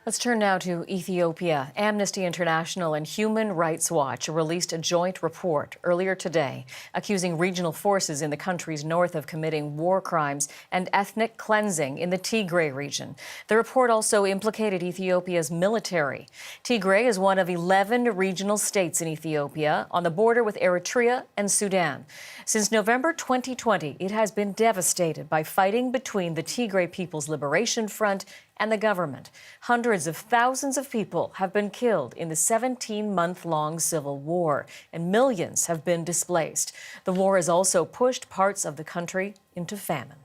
Let's turn now to Ethiopia. Amnesty International and Human Rights Watch released a joint report earlier today accusing regional forces in the country's north of committing war crimes and ethnic cleansing in the Tigray region. The report also implicated Ethiopia's military. Tigray is one of 11 regional states in Ethiopia on the border with Eritrea and Sudan. Since November 2020, it has been devastated by fighting between the Tigray People's Liberation Front and the government. Hundreds of thousands of people have been killed in the 17-month-long civil war, and millions have been displaced. The war has also pushed parts of the country into famine.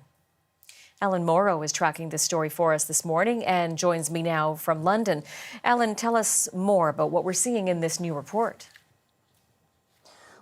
Ellen Morrow is tracking this story for us this morning and joins me now from London. Ellen, tell us more about what we're seeing in this new report.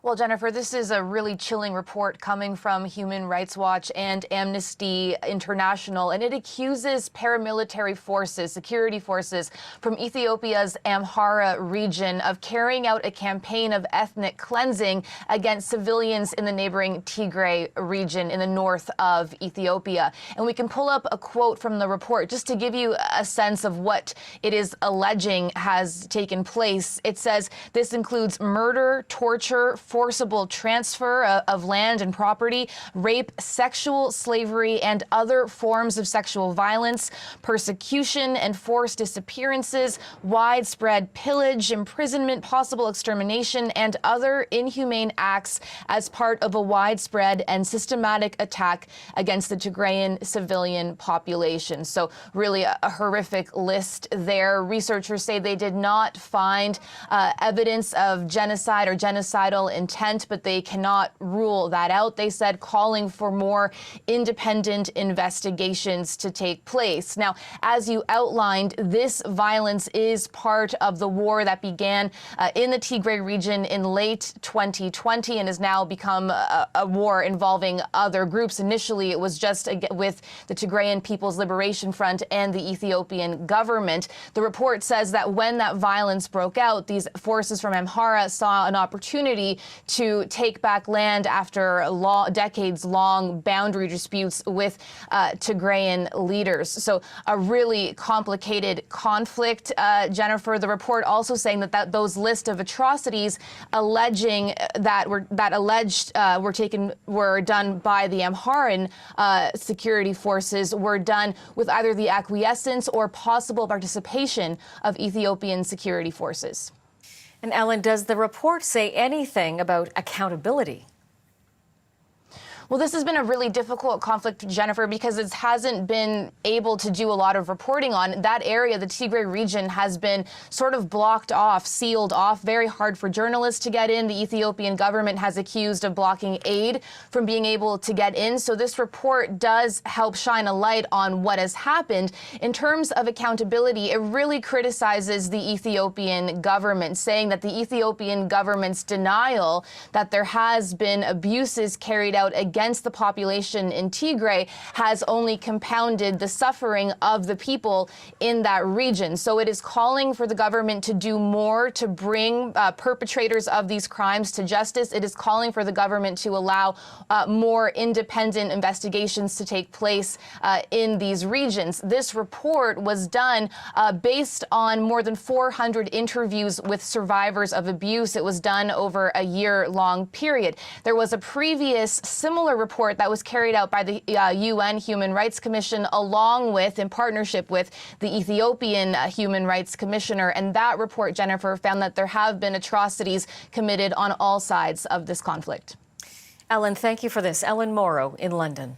Well, Jennifer, this is a really chilling report coming from Human Rights Watch and Amnesty International, and it accuses paramilitary forces, security forces from Ethiopia's Amhara region of carrying out a campaign of ethnic cleansing against civilians in the neighboring Tigray region in the north of Ethiopia. And we can pull up a quote from the report just to give you a sense of what it is alleging has taken place. It says this includes murder, torture, forcible transfer of land and property, rape, sexual slavery, and other forms of sexual violence, persecution and forced disappearances, widespread pillage, imprisonment, possible extermination, and other inhumane acts as part of a widespread and systematic attack against the Tigrayan civilian population. So really a horrific list there. Researchers say they did not find evidence of genocide or genocidal intent, but they cannot rule that out. They said calling for more independent investigations to take place. Now, as you outlined, this violence is part of the war that began in the Tigray region in late 2020 and has now become a war involving other groups. Initially, it was just with the Tigrayan People's Liberation Front and the Ethiopian government. The report says that when that violence broke out, these forces from Amhara saw an opportunity to take back land after decades-long boundary disputes with Tigrayan leaders. So a really complicated conflict, Jennifer. The report also saying that those list of atrocities alleging that were done by the Amharan security forces were done with either the acquiescence or possible participation of Ethiopian security forces. And Ellen, does the report say anything about accountability? Well, this has been a really difficult conflict, Jennifer, because it hasn't been able to do a lot of reporting on. That area, the Tigray region, has been sort of blocked off, sealed off, very hard for journalists to get in. The Ethiopian government has accused of blocking aid from being able to get in. So this report does help shine a light on what has happened. In terms of accountability, it really criticizes the Ethiopian government, saying that the Ethiopian government's denial that there has been abuses carried out against the population in Tigray has only compounded the suffering of the people in that region. So it is calling for the government to do more to bring perpetrators of these crimes to justice. It is calling for the government to allow more independent investigations to take place in these regions. This report was done based on more than 400 interviews with survivors of abuse. It was done over a year-long period. There was a previous similar report that was carried out by the UN Human Rights Commission in partnership with the Ethiopian Human Rights Commissioner. And that report, Jennifer, found that there have been atrocities committed on all sides of this conflict. Ellen, thank you for this. Ellen Morrow in London.